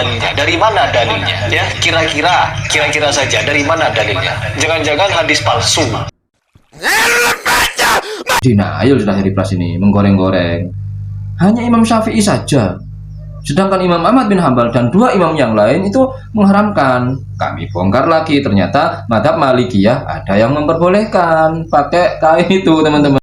dalilnya? Dari mana dalilnya? Ya, kira-kira saja dari mana dalilnya? Jangan-jangan hadis palsu. Denial sudah Heri Pras ini menggoreng-goreng. Hanya Imam Syafi'i saja. Sedangkan Imam Ahmad bin Hambal dan dua imam yang lain itu mengharamkan. Kami bongkar lagi, ternyata mazhab Malikiyah ada yang memperbolehkan pakai kain itu, teman-teman.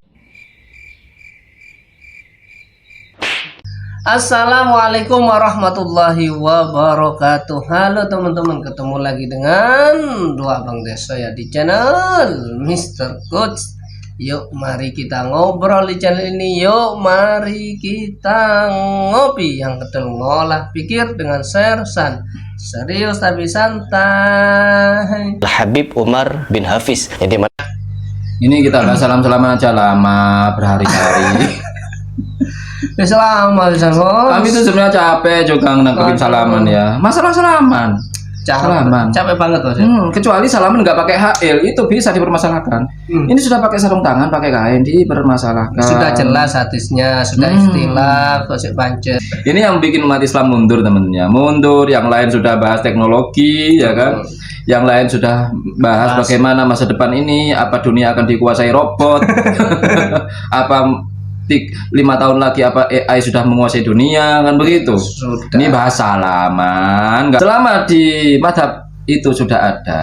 Assalamualaikum warahmatullahi wabarakatuh. Halo teman-teman, ketemu lagi dengan dua abang desa ya di channel Mr. Coach. Yuk mari kita ngobrol di channel ini. Yuk mari kita ngopi yang kedul, ngolah pikir dengan sersan serius tapi santai. Habib Umar bin Hafiz. Jadi Ini kita nggak salam-salaman aja lama berhari-hari. Selamat Kami tuh sebenarnya capek juga nangkepin salaman ya. Masalah salaman. Salaman. Capek banget loh. Kecuali salaman nggak pakai HL itu bisa dipermasalahkan. Ini sudah pakai sarung tangan, pakai kain dipermasalahkan. Sudah jelas hadisnya, sudah istilah, kosek pancet. Ini yang bikin umat Islam mundur, temennya. Mundur. Yang lain sudah bahas teknologi, ya kan? Yang lain sudah bahas bagaimana masa depan ini, apa dunia akan dikuasai robot, apa 5 tahun lagi apa AI sudah menguasai dunia, kan begitu. Sudah. Ini bahas salaman. Selama di madhab itu sudah ada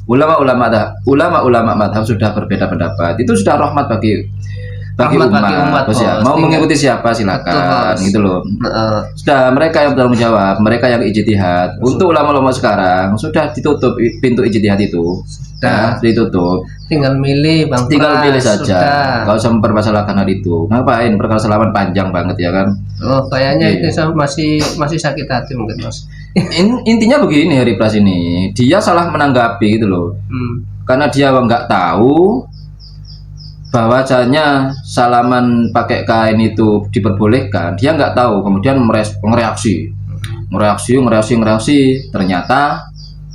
ulama-ulama madhab sudah berbeda pendapat, itu sudah rahmat bagi umat, bos ya. Mau mengikuti siapa silakan. Betul, gitu loh. Sudah mereka yang bertanggung jawab, mereka yang ijtihad. Untuk ulama-ulama sekarang sudah ditutup pintu ijtihad itu. Sudah ditutup. Tinggal milih Bang. Tinggal pilih saja. Gak usah mempermasalahkan hal itu. Ngapain perkara salaman panjang banget ya kan? Oh, kayaknya itu masih sakit hati mungkin, Mas. Intinya begini, Heri Pras ini dia salah menanggapi gitu loh. Karena dia nggak tahu bahwasanya salaman pakai kain itu diperbolehkan, dia nggak tahu, kemudian mereaksi, ternyata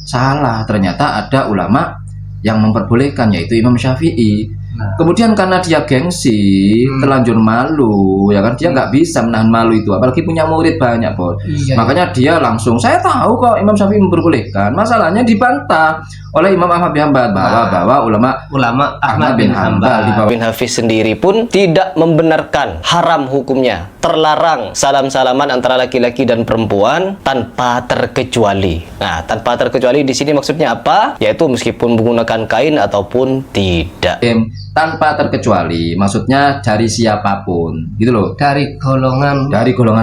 salah, ternyata ada ulama yang memperbolehkan, yaitu Imam Syafi'i. Kemudian karena dia gengsi, terlanjur malu, ya kan, dia nggak bisa menahan malu itu, apalagi punya murid banyak, bos. Makanya dia langsung, saya tahu kok Imam Syafi'i memperbolehkan. Masalahnya dibantah oleh Imam Ahmad bin Hambal bahwa ulama Ahmad bin Hambal bin Hafiz sendiri pun tidak membenarkan haram hukumnya, terlarang salam-salaman antara laki-laki dan perempuan tanpa terkecuali. Nah, tanpa terkecuali di sini maksudnya apa? Yaitu meskipun menggunakan kain ataupun tidak. Tanpa terkecuali, maksudnya dari siapapun, gitu loh. Dari golongan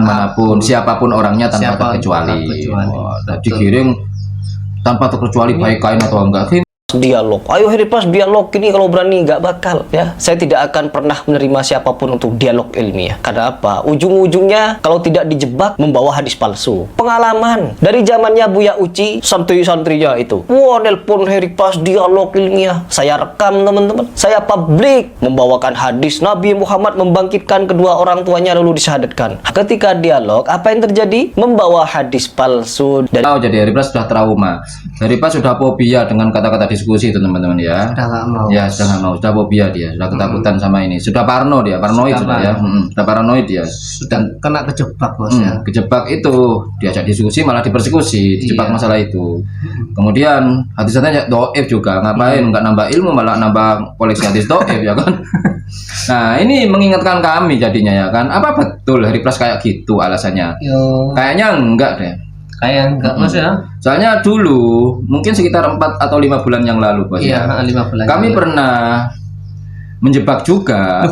manapun, siapapun orangnya tanpa terkecuali. Dikirim tanpa terkecuali baik kain atau enggak. Dialog, ayo Heri Pras dialog ini, kalau berani nggak bakal ya. Saya tidak akan pernah menerima siapapun untuk dialog ilmiah. Karena apa? Ujung-ujungnya kalau tidak dijebak membawa hadis palsu. Pengalaman dari zamannya Buya Uci, santri-santrinya itu, wah nelpon Heri Pras dialog ilmiah. Saya rekam teman-teman, saya publik membawakan hadis Nabi Muhammad membangkitkan kedua orang tuanya lalu disyahadatkan. Ketika dialog, apa yang terjadi? Membawa hadis palsu. Dan jadi Heri Pras sudah trauma. Heri Pras sudah fobia dengan kata-kata diskusi itu, teman-teman ya. Sudah nggak mau. Ya, sudah nggak mau, sudah fobia dia, sudah ketakutan sama ini, sudah parno dia, paranoid sudah ya. Sudah paranoid dia. Sudah kena kejebak, bos ya. Kejebak itu, diajak diskusi malah dipersekusi, dijebak masalah itu. Kemudian hadisnya doif juga, ngapain nggak nambah ilmu malah nambah koleksi hadis doif ya kan. Nah, ini mengingatkan kami jadinya ya kan. Apa betul Heri Pras kayak gitu alasannya? Kayaknya enggak deh. Kayak enggak, Mas ya. Soalnya dulu mungkin sekitar 4 atau 5 bulan yang lalu, bos. Iya, 5 bulan. Kami pernah menjebak juga.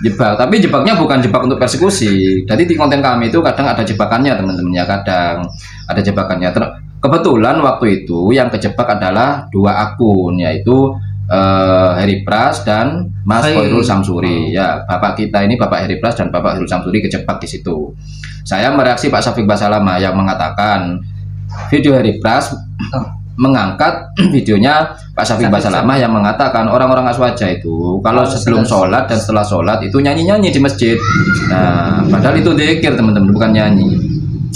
Jebak, tapi jebaknya bukan jebak untuk persekusi. Jadi di konten kami itu kadang ada jebakannya, teman-teman ya, kadang ada jebakannya. Kebetulan waktu itu yang kejebak adalah 2 akun, yaitu Heri Pras dan Mas Khairul Samsuri. Ya, bapak kita ini, Bapak Heri Pras dan Bapak Khairul Samsuri kejebak di situ. Saya mereaksi Pak Syafiq Basalamah yang mengatakan video Heri Pras mengangkat videonya Pak Syafiq Basalamah yang mengatakan orang-orang aswaja itu kalau sebelum sholat dan setelah sholat itu nyanyi-nyanyi di masjid. Nah, padahal itu dzikir, teman-teman, bukan nyanyi.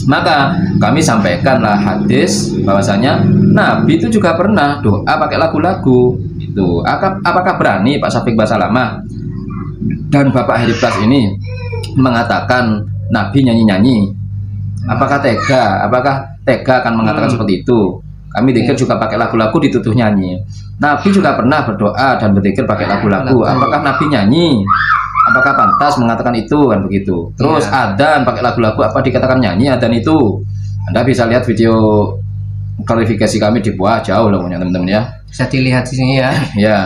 Maka kami sampaikanlah hadis bahwasanya Nabi itu juga pernah doa pakai lagu-lagu itu. Apakah berani Pak Syafiq Basalamah dan Bapak Heri Pras ini mengatakan Nabi nyanyi-nyanyi? Apakah tega? Apakah tega akan mengatakan seperti itu? Kami zikir juga pakai lagu-lagu, dituduh nyanyi. Nabi juga pernah berdoa dan berzikir pakai lagu-lagu. Apakah Nabi nyanyi? Apakah pantas mengatakan itu, kan begitu? Terus adzan pakai lagu-lagu, apa dikatakan nyanyi adzan itu? Anda bisa lihat video klarifikasi kami di bawah, jauh loh punya teman-teman ya. Bisa dilihat di sini ya. Ya.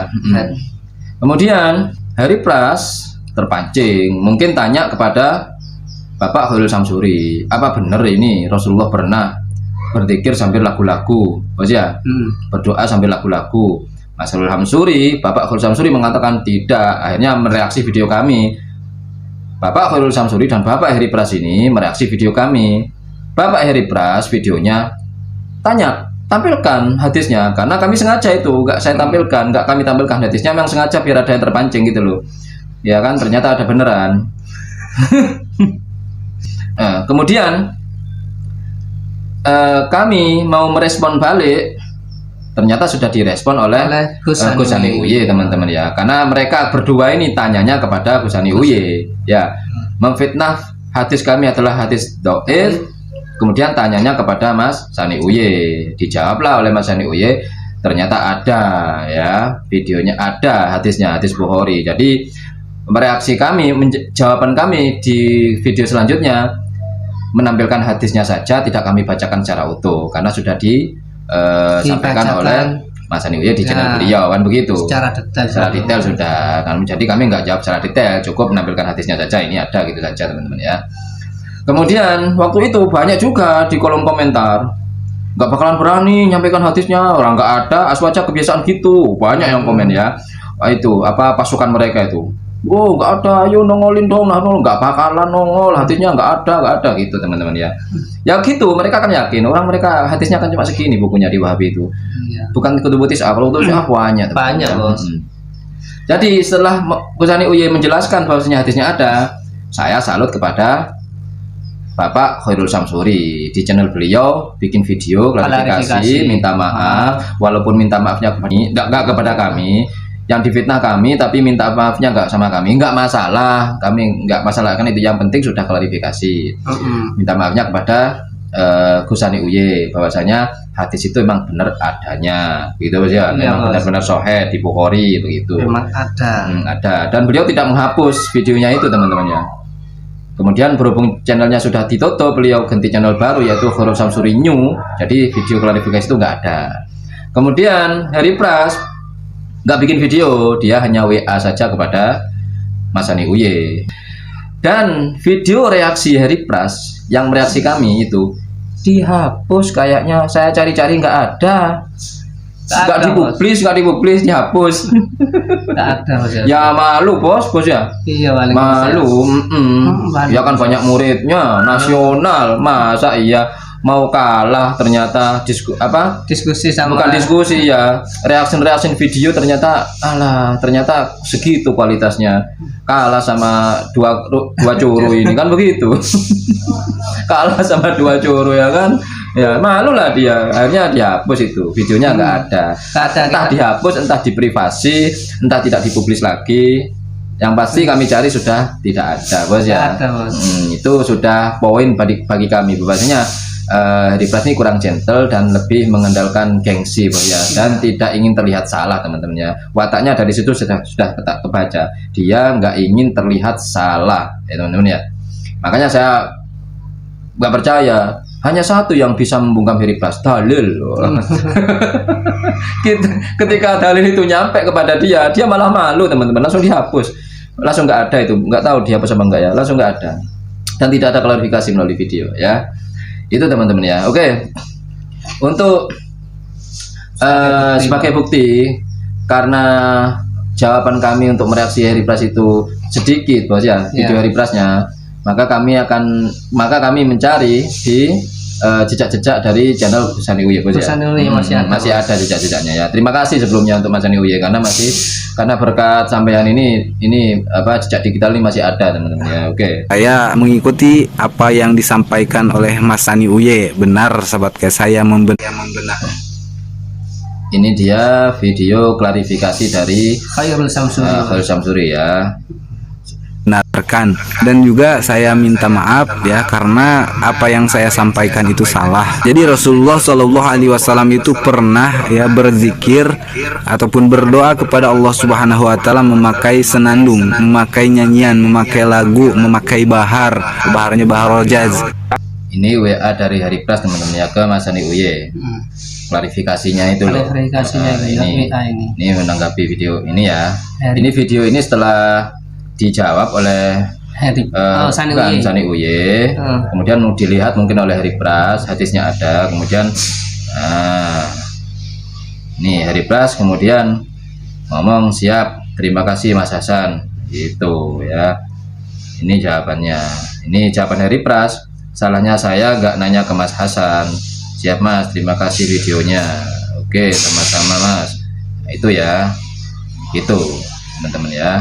Kemudian Hari Pras terpancing, mungkin tanya kepada Bapak Khairul Samsuri, apa benar ini Rasulullah pernah berzikir sambil lagu-lagu, bos ya, berdoa sambil lagu-lagu? Mas Khairul Samsuri, Bapak Khairul Samsuri mengatakan tidak. Akhirnya mereaksi video kami. Bapak Khairul Samsuri dan Bapak Heri Pras ini mereaksi video kami. Bapak Heri Pras videonya tanya, tampilkan hadisnya, karena kami sengaja itu nggak saya tampilkan, nggak kami tampilkan hadisnya, memang sengaja biar ada yang terpancing gitu loh, ya kan, ternyata ada beneran. Nah, kemudian kami mau merespon balik, ternyata sudah direspon oleh Gus Hani Uye teman-teman ya, karena mereka berdua ini tanyanya kepada Gus Hani Uye ya, memfitnah hadis kami adalah hadis dhaif. Kemudian tanyanya kepada Mas Hani Uye, dijawablah oleh Mas Hani Uye, ternyata ada ya videonya, ada hadisnya, hadis Bukhari. Jadi mereaksi kami, jawaban kami di video selanjutnya menampilkan hadisnya saja, tidak kami bacakan secara utuh karena sudah disampaikan oleh Mas Hani Uye di channel beliau, kan begitu. Secara detail sudah. Jadi kami nggak jawab secara detail, cukup menampilkan hadisnya saja, ini ada gitu saja teman-teman ya. Kemudian waktu itu banyak juga di kolom komentar, nggak bakalan berani nyampaikan hadisnya, orang nggak ada, aswaja kebiasaan gitu, banyak yang komen ya. Itu apa pasukan mereka itu, oh nggak ada, ayo nongolin dong, nggak bakalan nongol, hadisnya nggak ada gitu teman-teman ya. Ya gitu, mereka kan yakin, orang mereka hadisnya kan cuma segini bukunya di Wahabi itu, bukan kutubutis kalau kutubutis banyak bos. Jadi setelah Gus Hani Uye menjelaskan bahwasanya hadisnya ada, saya salut kepada Bapak Khairul Samsuri, di channel beliau bikin video klarifikasi, minta maaf, walaupun minta maafnya nggak kepada kami yang difitnah kami, tapi minta maafnya nggak sama kami, nggak masalah, kami nggak masalah, kan itu yang penting sudah klarifikasi. Minta maafnya kepada Gus Hani Uye, bahwasanya hadis itu memang benar adanya, gitu ya, memang benar-benar sahih di Bukhari begitu. Memang ada. Ada, dan beliau tidak menghapus videonya itu teman-teman ya. Kemudian berhubung channelnya sudah ditutup, beliau ganti channel baru yaitu Khairul Samsuri New. Jadi video klarifikasi itu nggak ada. Kemudian Hari Pras nggak bikin video, dia hanya WA saja kepada Mas Hani Uye. Dan video reaksi Hari Pras yang mereaksi kami itu dihapus kayaknya, saya cari-cari nggak ada. Nggak dipublis, dihapus. Nggak ada Mas ya. Ya malu bos ya. Iya malu. Ya kan banyak muridnya nasional, masa iya mau kalah ternyata diskusi sama, bukan diskusi ya, reaction video ternyata ternyata segitu kualitasnya, kalah sama dua curu ini kan begitu. Kalah sama dua curu ya kan. Ya malu lah dia, akhirnya dihapus itu videonya, nggak ada. Entah dihapus, entah diprivasi, entah tidak dipublis lagi. Yang pasti kami cari sudah tidak ada bos ya. Itu sudah poin bagi kami bahwasanya Hari Pras ini kurang gentle dan lebih mengandalkan gengsi bos ya, dan tidak ingin terlihat salah teman-teman ya. Wataknya dari situ sudah kebaca, dia nggak ingin terlihat salah ya teman-teman ya. Makanya saya nggak percaya hanya satu yang bisa membungkam Hari Pras, dalil. Ketika dalil itu nyampe kepada dia malah malu teman-teman, langsung dihapus, langsung nggak ada itu, nggak tahu dihapus apa enggak ya, langsung nggak ada, dan tidak ada klarifikasi melalui video ya. Itu teman-teman ya. Oke, untuk sebagai bukti karena jawaban kami untuk mereaksi Hari Pras itu sedikit bos ya, video Hari Prasnya, maka kami mencari di jejak-jejak dari channel Gus Hani Uye bos ya. Masih ada jejak-jejaknya ya. Terima kasih sebelumnya untuk Mas Hani Uye karena berkat sampean ini jejak digital ini masih ada teman-teman ya. Oke. Saya mengikuti apa yang disampaikan oleh Mas Hani Uye, benar sahabat guys, saya membenar. Ini dia video klarifikasi dari Khairul Samsuri ya. benarkan. Dan juga saya minta maaf ya karena apa yang saya sampaikan itu salah. Jadi Rasulullah Shallallahu Alaihi Wasallam itu pernah ya berzikir ataupun berdoa kepada Allah Subhanahu Wa Taala memakai senandung, memakai nyanyian, memakai lagu, memakai baharnya bahar jaz. Ini WA dari Hari Pras teman-teman ya ke Mas Sani Uye. Klarifikasinya itu loh. Klarifikasinya Nah, ini, WA ini. ini menanggapi video ini ya. Hari. Ini video ini setelah dijawab oleh Sani bukan, Uye. Sani Uye. Kemudian dilihat mungkin oleh Hari Pras, hadisnya ada. Kemudian nih Hari Pras kemudian ngomong siap, terima kasih Mas Hasan, gitu ya. Ini jawabannya. Ini jawaban Hari Pras. Salahnya saya nggak nanya ke Mas Hasan. Siap Mas, terima kasih videonya. Oke, sama-sama Mas. Nah, itu ya, gitu teman-teman ya.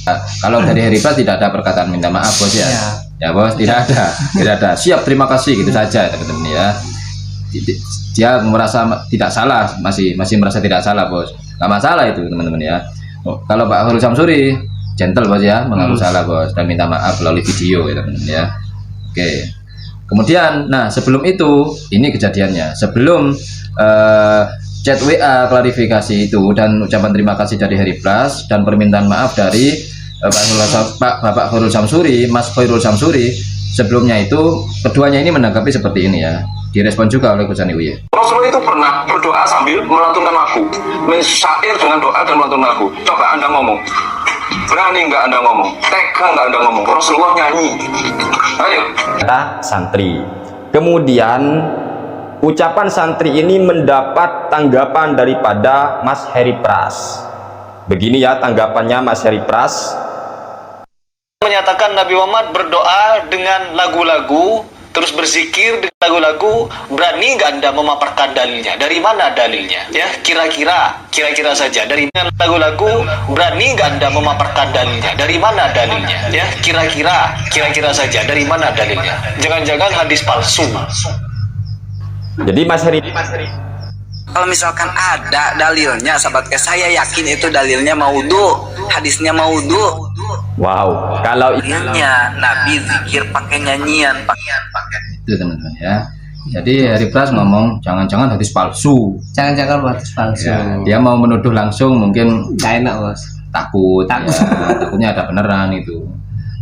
Nah, kalau dari Hari Pras tidak ada perkataan minta maaf bos ya. Ya bos, tidak ada. Siap, terima kasih, gitu saja teman-teman ya. Dia merasa tidak salah, masih merasa tidak salah bos. Nggak masalah itu teman-teman ya. Kalau Pak Hurul Samsuri gentle bos ya, mengaku salah bos dan minta maaf melalui video ya teman-teman ya. Oke. Kemudian, nah sebelum itu, ini kejadiannya. Sebelum chat WA klarifikasi itu dan ucapan terima kasih dari Hari Pras dan permintaan maaf dari Bapak Hurul Samsuri, Mas Khairul Samsuri, sebelumnya itu keduanya ini menanggapi seperti ini ya. Direspon juga oleh Gus Sani Uye. Rasulullah itu pernah berdoa sambil melantunkan lagu, mensyair dengan doa dan melantunkan lagu. Coba Anda ngomong, berani nggak Anda ngomong, tega nggak Anda ngomong, Rasulullah nyanyi. Ayo. Kita santri. Kemudian ucapan santri ini mendapat tanggapan daripada Mas Hari Pras. Begini ya tanggapannya Mas Hari Pras. Menyatakan Nabi Muhammad berdoa dengan lagu-lagu, terus berzikir dengan lagu-lagu, berani nggak Anda memaparkan dalilnya? Dari mana dalilnya? Ya, kira-kira saja. Dari lagu-lagu, berani nggak Anda memaparkan dalilnya? Dari mana dalilnya? Ya, kira-kira saja. Dari mana dalilnya? Jangan-jangan hadis palsu. Jadi Mas Hari Kalau misalkan ada dalilnya, sahabat saya yakin itu dalilnya maudhu, hadisnya maudhu. wow, kalau Dalilnya Nabi zikir pakai nyanyian, Itu teman-teman ya. Jadi Hari Pras ngomong jangan-jangan hadis palsu. Jangan-jangan buat palsu. Ya, dia mau menuduh langsung mungkin Nggak enak bos. takut. Ya, takutnya ada beneran itu.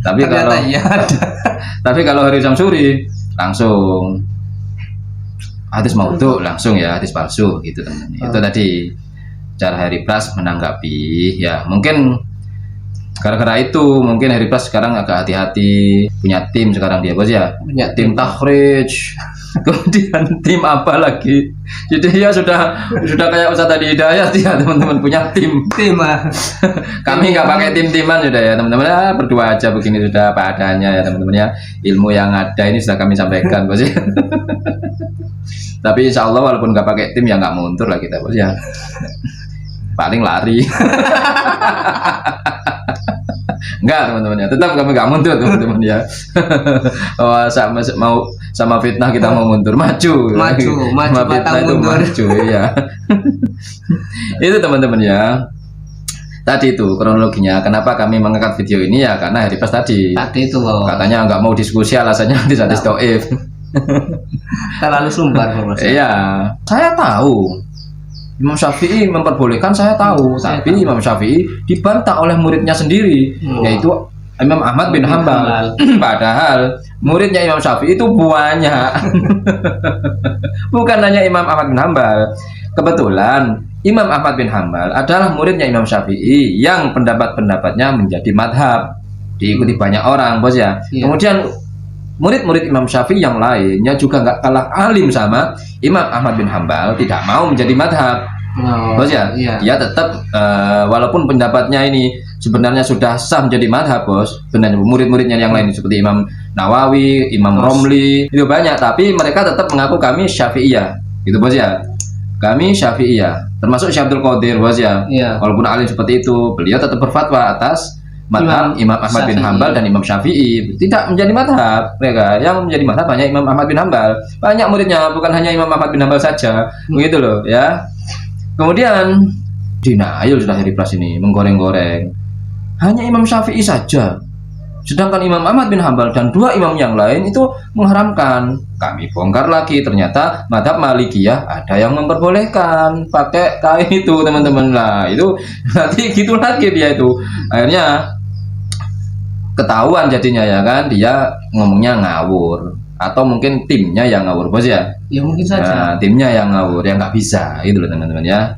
Tapi Ternyata kalau iya ada. tapi kalau Hari Samsuri langsung hadis maudhu langsung ya hadis palsu gitu teman-teman. Itu tadi cara Hari Pras menanggapi ya. Mungkin gara-gara itu mungkin Hari Pras sekarang agak hati-hati, punya tim sekarang dia bos ya. Punya Tim takhrij. Kemudian tim apa lagi? Jadi ya sudah kayak Ustaz Adi Hidayat ya teman-teman, punya tim. Kami nggak pakai tim-timan sudah ya teman-teman, ya, berdua aja begini sudah apa adanya ya teman-teman ya. Ilmu yang ada ini sudah kami sampaikan bos ya. Tapi insya Allah walaupun nggak pakai tim ya nggak mundur lah kita bos ya. Paling lari. Enggak teman-teman ya, tetap kami nggak mundur teman-teman ya. Oh, sama fitnah kita mau mundur, maju sama fitnah itu mundur. maju ya. Itu teman-teman ya. Tadi itu kronologinya kenapa kami mengangkat video ini ya karena Hari Pras tadi Itu bos. katanya nggak mau diskusi, alasannya hadis doif. Terlalu sumbar bos. Iya, saya tahu Imam Syafi'i memperbolehkan, saya tahu, tapi Imam Syafi'i dibantah oleh muridnya sendiri, yaitu Imam Ahmad bin Hambal. Padahal muridnya Imam Syafi'i itu banyak. Bukan hanya Imam Ahmad bin Hambal. Kebetulan Imam Ahmad bin Hambal adalah muridnya Imam Syafi'i yang pendapat-pendapatnya menjadi madhab, diikuti banyak orang bos ya. Kemudian murid-murid Imam Syafi'i yang lainnya juga nggak kalah alim sama Imam Ahmad bin Hambal, tidak mau menjadi madhab. Bos ya, dia tetap walaupun pendapatnya ini sebenarnya sudah sah menjadi madhab bos, benar murid-muridnya yang lain seperti Imam Nawawi, Imam Romli itu banyak, tapi mereka tetap mengaku kami Syafi'iyah, gitu bos ya. Kami Syafi'iyah, termasuk Syekh Abdul Qadir bos ya. Walaupun alim seperti itu, beliau tetap berfatwa atas madhab Imam Ahmad bin Hambal dan Imam Syafi'i, tidak menjadi madhab. Mereka yang menjadi madhab hanya Imam Ahmad bin Hambal, banyak muridnya, bukan hanya Imam Ahmad bin Hambal saja, begitu loh ya. Kemudian denial sudah Hari Pras ini menggoreng-goreng, hanya Imam Syafi'i saja Sedangkan Imam Ahmad bin Hambal dan 2 imam yang lain itu mengharamkan. Kami bongkar lagi, ternyata mazhab Malikiyah ada yang memperbolehkan pakai kain itu, teman-teman. Nah, itu nanti gitu lagi dia itu. Akhirnya ketahuan jadinya ya kan, dia ngomongnya ngawur. Atau mungkin timnya yang ngawur, Bos ya. Ya mungkin saja. Nah, timnya yang ngawur, yang nggak bisa, gitu loh teman-teman ya.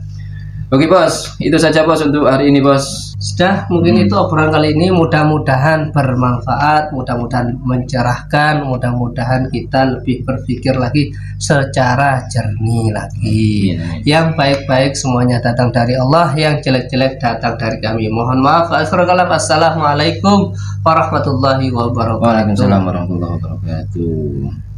Oke Bos, itu saja Bos untuk hari ini Bos. Sudah, mungkin itu obrolan kali ini, mudah-mudahan bermanfaat, mudah-mudahan mencerahkan, mudah-mudahan kita lebih berpikir lagi secara jernih lagi. Yang baik-baik semuanya datang dari Allah, yang jelek-jelek datang dari kami. Mohon maaf. Assalamualaikum warahmatullahi wabarakatuh. Waalaikumsalam warahmatullahi wabarakatuh.